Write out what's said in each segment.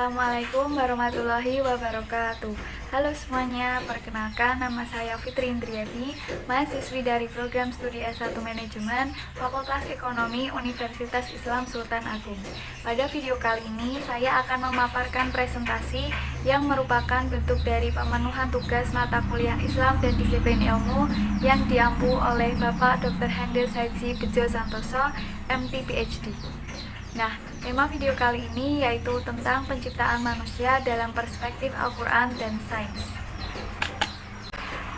Assalamualaikum warahmatullahi wabarakatuh. Halo semuanya, perkenalkan nama saya Fitri Indriani, mahasiswi dari program studi S1 Manajemen Fakultas Ekonomi Universitas Islam Sultan Agung. Pada video kali ini saya akan memaparkan presentasi yang merupakan bentuk dari pemenuhan tugas mata kuliah Islam dan disiplin ilmu yang diampu oleh Bapak Dr. Hendes Haji Bejo Santoso, MT PhD. Nah, tema video kali ini yaitu tentang penciptaan manusia dalam perspektif Al-Quran dan sains.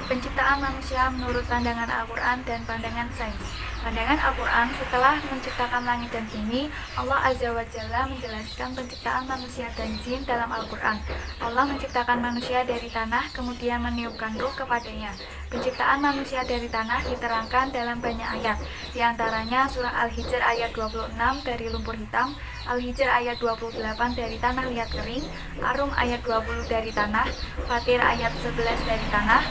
Penciptaan manusia menurut pandangan Al-Quran dan pandangan sains. Pandangan Al-Quran, setelah menciptakan langit dan bumi, Allah Azza wa Jalla menjelaskan penciptaan manusia dan jin dalam Al-Quran. Allah menciptakan manusia dari tanah, kemudian meniupkan ruh kepadanya. Penciptaan manusia dari tanah diterangkan dalam banyak ayat, di antaranya surah Al-Hijr ayat 26 dari lumpur hitam, Al-Hijr ayat 28 dari tanah liat kering, Ar-Rum ayat 20 dari tanah, Fatir ayat 11 dari tanah,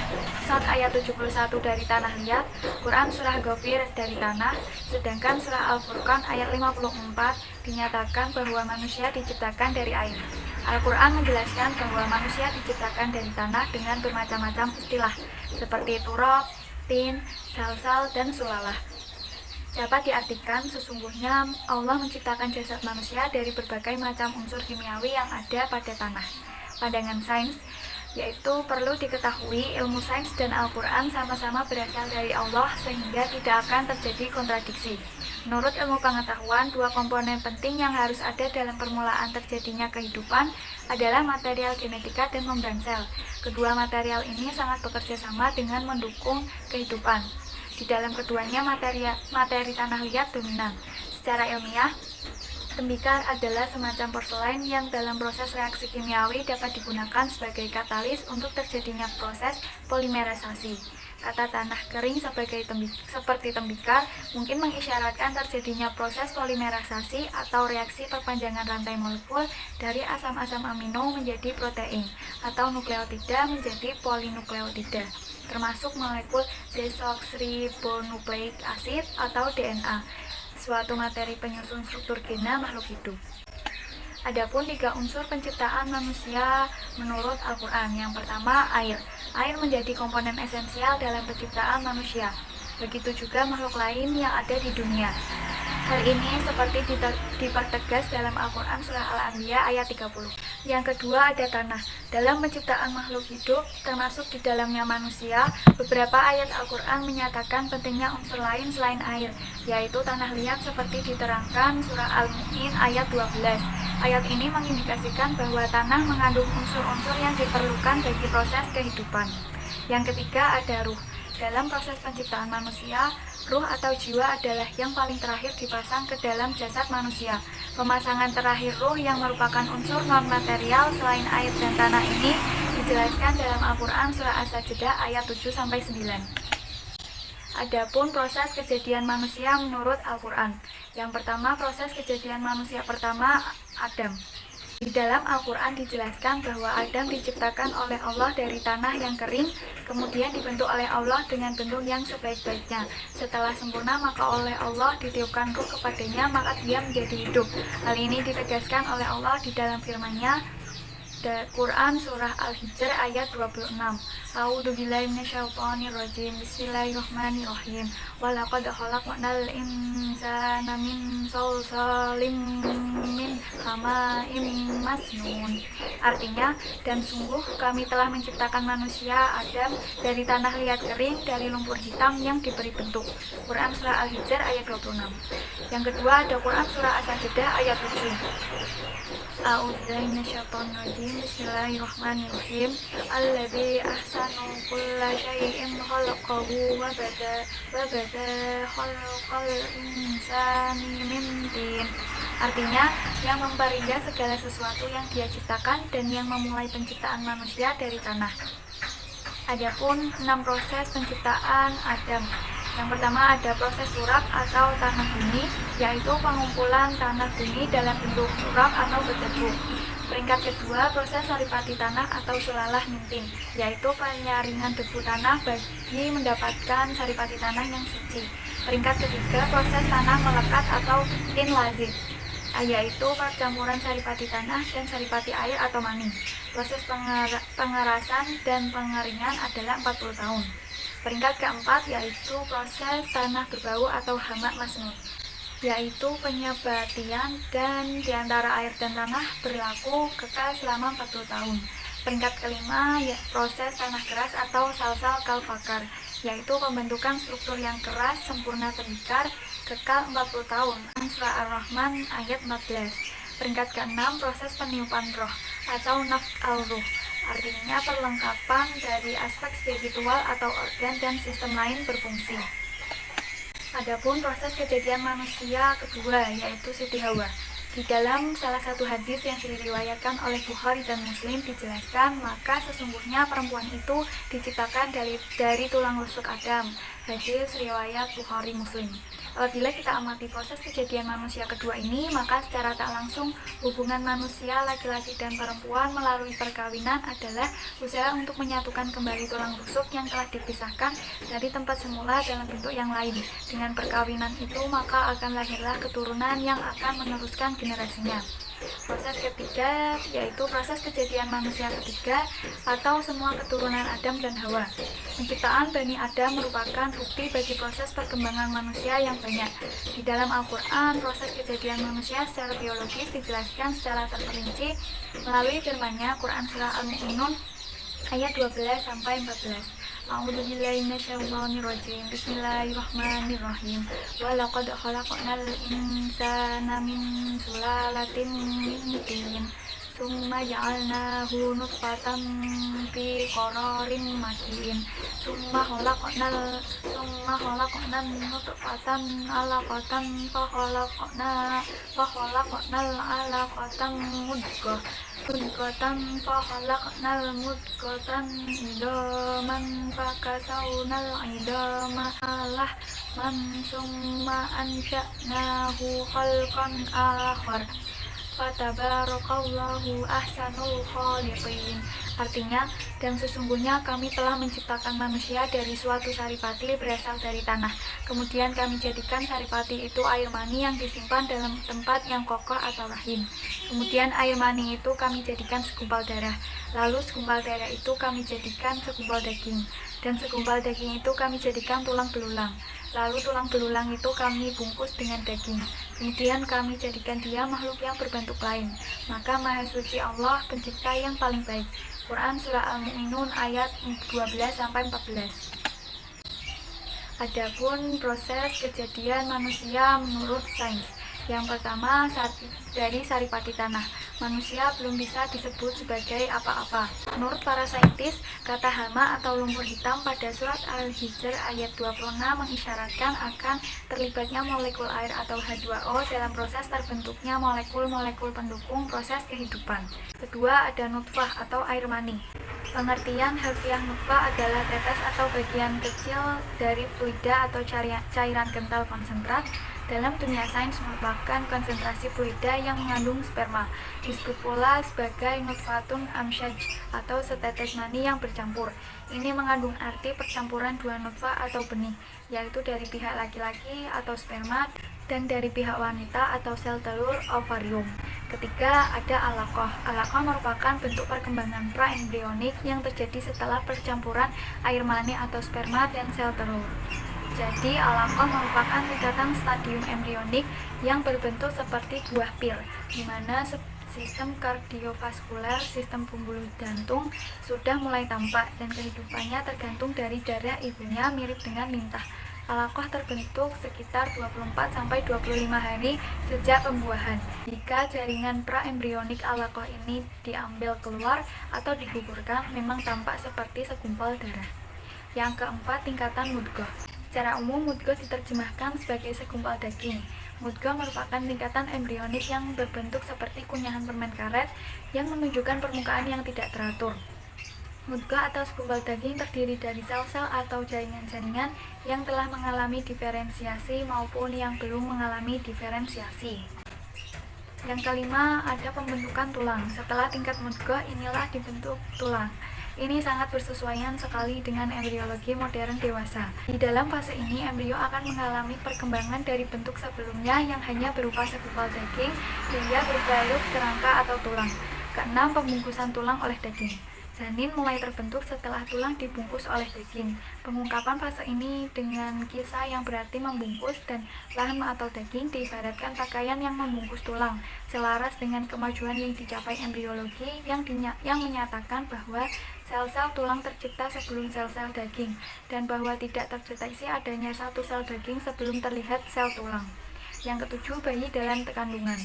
Shad ayat 71 dari tanah liat, Quran surah Ghafir dari tanah, sedangkan surah Al-Furqan ayat 54 dinyatakan bahwa manusia diciptakan dari air. Al-Quran menjelaskan bahwa manusia diciptakan dari tanah dengan bermacam-macam istilah, seperti turab, tin, salsal, dan sulalah. Dapat diartikan sesungguhnya Allah menciptakan jasad manusia dari berbagai macam unsur kimiawi yang ada pada tanah. Pandangan sains, yaitu perlu diketahui ilmu sains dan Al-Quran sama-sama berasal dari Allah sehingga tidak akan terjadi kontradiksi. Menurut ilmu pengetahuan, dua komponen penting yang harus ada dalam permulaan terjadinya kehidupan adalah material genetika dan membran sel. Kedua material ini sangat bekerja sama dengan mendukung kehidupan. Di dalam keduanya materi tanah liat dominan. Secara ilmiah, tembikar adalah semacam porselen yang dalam proses reaksi kimiawi dapat digunakan sebagai katalis untuk terjadinya proses polimerisasi. Kata tanah kering seperti tembikar mungkin mengisyaratkan terjadinya proses polimerisasi atau reaksi perpanjangan rantai molekul dari asam-asam amino menjadi protein atau nukleotida menjadi polinukleotida, termasuk molekul desoksiribonukleik acid atau DNA, suatu materi penyusun struktur gena makhluk hidup. Adapun tiga unsur penciptaan manusia menurut Al-Quran. Yang pertama, air. Air menjadi komponen esensial dalam penciptaan manusia. Begitu juga makhluk lain yang ada di dunia. Hal ini seperti dipertegas dalam Al-Quran surah Al-Anbiya ayat 30. Yang kedua ada tanah. Dalam penciptaan makhluk hidup, termasuk di dalamnya manusia, beberapa ayat Al-Quran menyatakan pentingnya unsur lain selain air, yaitu tanah liat seperti diterangkan surah Al-Mu'min ayat 12. Ayat ini mengindikasikan bahwa tanah mengandung unsur-unsur yang diperlukan bagi proses kehidupan. Yang ketiga ada ruh. Dalam proses penciptaan manusia, ruh atau jiwa adalah yang paling terakhir dipasang ke dalam jasad manusia. Pemasangan terakhir ruh yang merupakan unsur non-material selain air dan tanah ini dijelaskan dalam Al-Quran surah As-Sajdah ayat 7-9. Adapun proses kejadian manusia menurut Al-Quran. Yang pertama, proses kejadian manusia pertama, Adam. Di dalam Al-Quran dijelaskan bahwa Adam diciptakan oleh Allah dari tanah yang kering, kemudian dibentuk oleh Allah dengan bentuk yang sebaik-baiknya. Setelah sempurna, maka oleh Allah ditiupkan ruh kepadanya, maka dia menjadi hidup. Hal ini ditegaskan oleh Allah di dalam firman-Nya, Quran surah Al-Hijr ayat 26. A'udzubillahi minasyaitonirrajim. Bismillahirrahmanirrahim. Walaqad khalaqnal insana min salsalin min hama'im masnun. Artinya, dan sungguh kami telah menciptakan manusia Adam dari tanah liat kering dari lumpur hitam yang diberi bentuk. Quran surah Al-Hijr ayat 26. Yang kedua ada Quran surah As-Sajdah ayat 7. A'udzubillahi minasyaitonirrajim. Bismillahirrahmanirrahim. Alladzi ahsanu kulla syai'in khalaqahu wa bada khalaqal insani min tin. Artinya, yang memperindah segala sesuatu yang Dia ciptakan dan yang memulai penciptaan manusia dari tanah. Adapun 6 proses penciptaan Adam. Yang pertama ada proses turab atau tanah bumi, yaitu pengumpulan tanah bumi dalam bentuk turab atau berdebu. Peringkat kedua, proses saripati tanah atau sulalah mintin, yaitu penyaringan debu tanah bagi mendapatkan saripati tanah yang suci. Peringkat ketiga, proses tanah melekat atau tin lazim. yaitu percampuran saripati tanah dan saripati air atau mani. Proses pengerasan dan pengeringan adalah 40 tahun. Peringkat keempat yaitu proses tanah berbau atau hama masnun, yaitu penyebatian dan diantara air dan tanah berlaku kekal selama 40 tahun. Peringkat kelima proses tanah keras atau salsal kalfakar, yaitu pembentukan struktur yang keras sempurna terbikar kekal 40 tahun. Surah Ar-Rahman ayat 14. Peringkat keenam proses peniupan roh atau nafs al-ruh, artinya perlengkapan dari aspek spiritual atau organ dan sistem lain berfungsi. Adapun proses kejadian manusia kedua yaitu Siti Hawa. Di dalam salah satu hadis yang diriwayatkan oleh Bukhari dan Muslim dijelaskan, maka sesungguhnya perempuan itu diciptakan dari tulang rusuk Adam. Hadis riwayat Bukhari Muslim. Apabila kita amati proses kejadian manusia kedua ini, maka secara tak langsung hubungan manusia laki-laki dan perempuan melalui perkawinan adalah usaha untuk menyatukan kembali tulang rusuk yang telah dipisahkan dari tempat semula dalam bentuk yang lain. Dengan perkawinan itu maka akan lahirlah keturunan yang akan meneruskan generasinya. Proses ketiga yaitu proses kejadian manusia ketiga atau semua keturunan Adam dan Hawa. Penciptaan Bani Adam merupakan bukti bagi proses perkembangan manusia yang banyak. Di dalam Al-Quran, proses kejadian manusia secara biologis dijelaskan secara terperinci melalui firman-Nya Quran Surah Al-Mu'minun ayat 12-14. A'udzubillahi minasyaitonirrajim. Bismillahirrahmanirrahim. Wa laqad khalaqnal insana min sulalatin min tin. Summa ja'alnahu nutfatan fi qararin makin. Summa khalaqnal nutfatan 'alaqatan fa khalaqnal 'alaqatan mudghah. Fakhalaqnal mudghatan idaman fakasawnal idama lahman summa ansha'nahu khalqan akhar fatabarakallahu ahsanul khaliqin. Artinya, dan sesungguhnya kami telah menciptakan manusia dari suatu saripati berasal dari tanah. Kemudian kami jadikan saripati itu air mani yang disimpan dalam tempat yang kokoh atau rahim. Kemudian air mani itu kami jadikan segumpal darah. Lalu segumpal darah itu kami jadikan segumpal daging. Dan segumpal daging itu kami jadikan tulang belulang. Lalu tulang belulang itu kami bungkus dengan daging. Kemudian kami jadikan dia makhluk yang berbentuk lain. Maka Maha Suci Allah pencipta yang paling baik. Quran Surah Al-Mu'minun ayat 12-14. Adapun proses kejadian manusia menurut sains. Yang pertama, dari saripati tanah, manusia belum bisa disebut sebagai apa-apa. Menurut para saintis, kata hama atau lumpur hitam pada surat Al-Hijr ayat 26 mengisyaratkan akan terlibatnya molekul air atau H2O dalam proses terbentuknya molekul-molekul pendukung proses kehidupan. Kedua, ada nutfah atau air mani. Pengertian harfiah nutfah adalah tetes atau bagian kecil dari fluida atau cairan kental konsentrat. Dalam dunia sains merupakan konsentrasi fluida yang mengandung sperma. Disebut pula sebagai nutfatun amsyaj atau setetes mani yang bercampur. Ini mengandung arti percampuran dua nutfah atau benih, yaitu dari pihak laki-laki atau sperma dan dari pihak wanita atau sel telur ovarium. Ketiga, ada alaqah. Alaqah merupakan bentuk perkembangan praembrionik yang terjadi setelah percampuran air mani atau sperma dan sel telur. Jadi, alaqah merupakan tingkatan stadium embrionik yang berbentuk seperti buah pir, di mana sistem kardiovaskuler, sistem pembuluh jantung sudah mulai tampak dan kehidupannya tergantung dari darah ibunya mirip dengan lintah. Alaqah terbentuk sekitar 24-25 hari sejak pembuahan. Jika jaringan praembrionik alaqah ini diambil keluar atau digugurkan, memang tampak seperti segumpal darah. Yang keempat, tingkatan mudghah. Secara umum, mudghah diterjemahkan sebagai segumpal daging. Mudghah merupakan tingkatan embrionik yang berbentuk seperti kunyahan permen karet yang menunjukkan permukaan yang tidak teratur. Mudghah atau segumpal daging terdiri dari sel-sel atau jaringan-jaringan yang telah mengalami diferensiasi maupun yang belum mengalami diferensiasi. Yang kelima, ada pembentukan tulang. Setelah tingkat mudghah, inilah dibentuk tulang. Ini sangat bersesuaian sekali dengan embriologi modern dewasa. Di dalam fase ini, embrio akan mengalami perkembangan dari bentuk sebelumnya yang hanya berupa segumpal daging hingga berbalut kerangka atau tulang. Keenam, pembungkusan tulang oleh daging. Janin mulai terbentuk setelah tulang dibungkus oleh daging. Pengungkapan fase ini dengan kisah yang berarti membungkus, dan lahm atau daging diibaratkan pakaian yang membungkus tulang, selaras dengan kemajuan yang dicapai embriologi yang menyatakan bahwa sel-sel tulang tercipta sebelum sel-sel daging, dan bahwa tidak terdeteksi adanya satu sel daging sebelum terlihat sel tulang. Yang ketujuh, bayi dalam kandungan.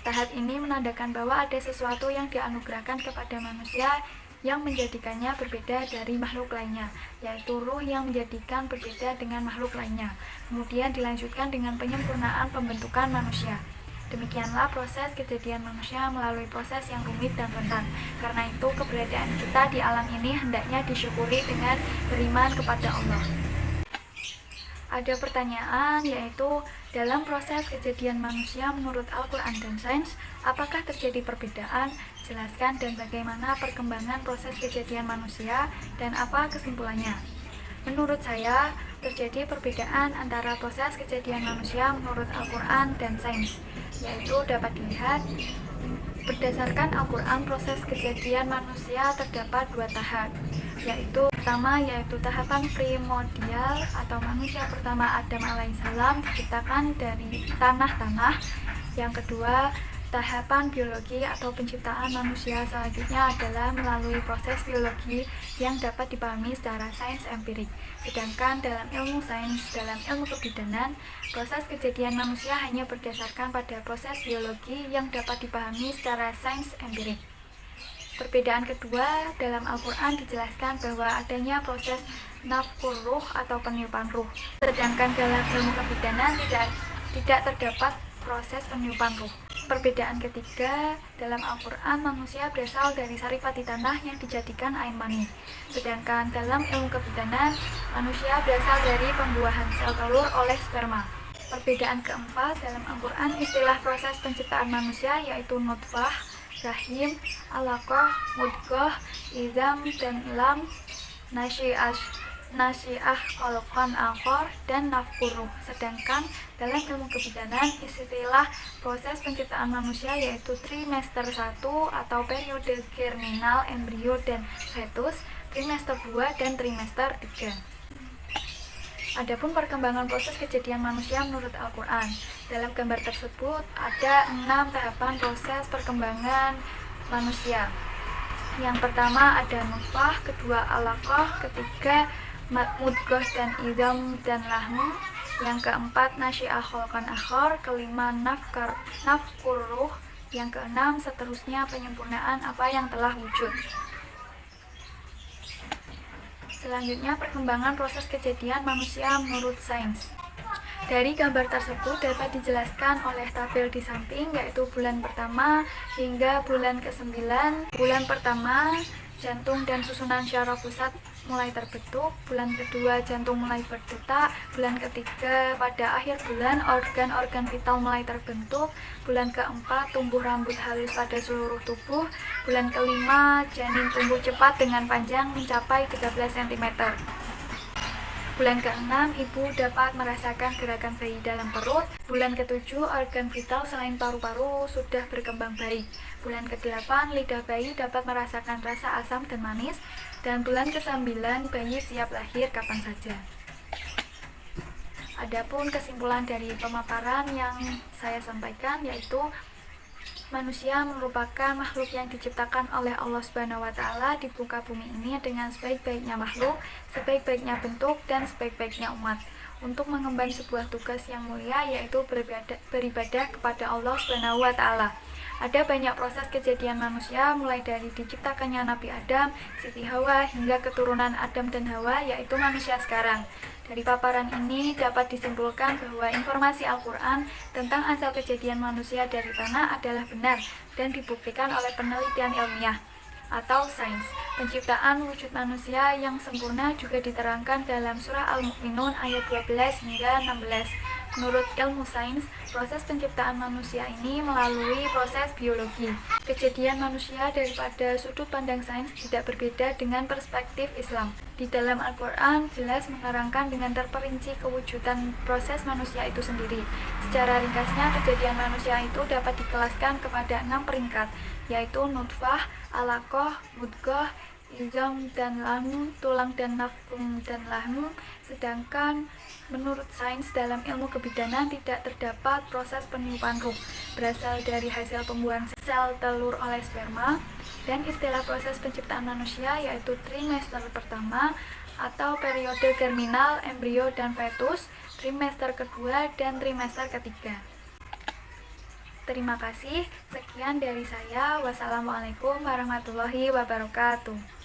Tahap ini menandakan bahwa ada sesuatu yang dianugerahkan kepada manusia yang menjadikannya berbeda dari makhluk lainnya, yaitu ruh yang menjadikan berbeda dengan makhluk lainnya. Kemudian dilanjutkan dengan penyempurnaan pembentukan manusia. Demikianlah proses kejadian manusia melalui proses yang rumit dan rentan. Karena itu, keberadaan kita di alam ini hendaknya disyukuri dengan beriman kepada Allah. Ada pertanyaan, yaitu dalam proses kejadian manusia menurut Al-Quran dan sains, apakah terjadi perbedaan? Jelaskan dan bagaimana perkembangan proses kejadian manusia dan apa kesimpulannya. Menurut saya, terjadi perbedaan antara proses kejadian manusia menurut Al-Quran dan sains, yaitu dapat dilihat berdasarkan Al-Quran. Proses kejadian manusia terdapat dua tahap, yaitu pertama yaitu tahapan primordial atau manusia pertama Adam alaihissalam diciptakan dari tanah-tanah. Yang kedua, tahapan biologi atau penciptaan manusia selanjutnya adalah melalui proses biologi yang dapat dipahami secara sains empirik. Sedangkan dalam ilmu sains, dalam ilmu kebidanan, proses kejadian manusia hanya berdasarkan pada proses biologi yang dapat dipahami secara sains empirik. Perbedaan kedua, dalam Al-Quran dijelaskan bahwa adanya proses nafkur ruh atau peniupan ruh. Sedangkan dalam ilmu kebidanan tidak terdapat proses peniupan ruh. Perbedaan ketiga, dalam Al-Quran manusia berasal dari saripati tanah yang dijadikan air mani. Sedangkan dalam ilmu kebidanan, manusia berasal dari pembuahan sel telur oleh sperma. Perbedaan keempat, dalam Al-Quran istilah proses penciptaan manusia yaitu nutfah, rahim, alaqah, mudghah, izam, dan lam, nasi'ah, khalqan akhar, dan nafkuruh. Sedangkan dalam ilmu kebidanan istilah proses penciptaan manusia yaitu trimester 1 atau periode germinal embrio dan fetus, trimester 2 dan trimester 3. Adapun perkembangan proses kejadian manusia menurut Al-Quran. Dalam gambar tersebut ada 6 tahapan proses perkembangan manusia. Yang pertama ada nutfah, kedua alaqah, ketiga mudghah dan izam dan lahm, yang keempat nasi'ah khalqan akhar, kelima nafkur ruh, yang keenam seterusnya penyempurnaan apa yang telah wujud. Selanjutnya, perkembangan proses kejadian manusia menurut sains. Dari gambar tersebut dapat dijelaskan oleh tabel di samping, yaitu bulan pertama hingga bulan ke-9. Bulan pertama, jantung dan susunan syaraf pusat mulai terbentuk. Bulan kedua, jantung mulai berdetak. Bulan ketiga, pada akhir bulan, organ-organ vital mulai terbentuk. Bulan keempat, tumbuh rambut halus pada seluruh tubuh. Bulan kelima, janin tumbuh cepat dengan panjang mencapai 13 cm. Bulan ke-6, ibu dapat merasakan gerakan bayi dalam perut. Bulan ke-7, organ vital selain paru-paru sudah berkembang baik. Bulan ke-8, lidah bayi dapat merasakan rasa asam dan manis. Dan bulan ke-9, bayi siap lahir kapan saja. Adapun kesimpulan dari pemaparan yang saya sampaikan yaitu manusia merupakan makhluk yang diciptakan oleh Allah Subhanahu wa Ta'ala di muka bumi ini dengan sebaik-baiknya makhluk, sebaik-baiknya bentuk, dan sebaik-baiknya umat untuk mengemban sebuah tugas yang mulia, yaitu beribadah kepada Allah Subhanahu wa Ta'ala. Ada banyak proses kejadian manusia, mulai dari diciptakannya Nabi Adam, Siti Hawa, hingga keturunan Adam dan Hawa, yaitu manusia sekarang. Dari paparan ini dapat disimpulkan bahwa informasi Al-Quran tentang asal kejadian manusia dari tanah adalah benar dan dibuktikan oleh penelitian ilmiah atau sains. Penciptaan wujud manusia yang sempurna juga diterangkan dalam surah Al-Mu'minun ayat 12 hingga 16. Menurut ilmu sains, proses penciptaan manusia ini melalui proses biologi. Kejadian manusia daripada sudut pandang sains tidak berbeda dengan perspektif Islam. Di dalam Al-Quran jelas menerangkan dengan terperinci kewujudan proses manusia itu sendiri. Secara ringkasnya, kejadian manusia itu dapat dikelaskan kepada 6 peringkat, yaitu nutfah, alaqah, mudghah, izam dan lahmu, tulang dan nafkum dan lahmu. Sedangkan menurut sains dalam ilmu kebidanan tidak terdapat proses peniupan ruh berasal dari hasil pembuahan sel telur oleh sperma, dan istilah proses penciptaan manusia yaitu trimester pertama atau periode germinal, embrio dan fetus, trimester kedua dan trimester ketiga. Terima kasih, sekian dari saya. Wassalamualaikum warahmatullahi wabarakatuh.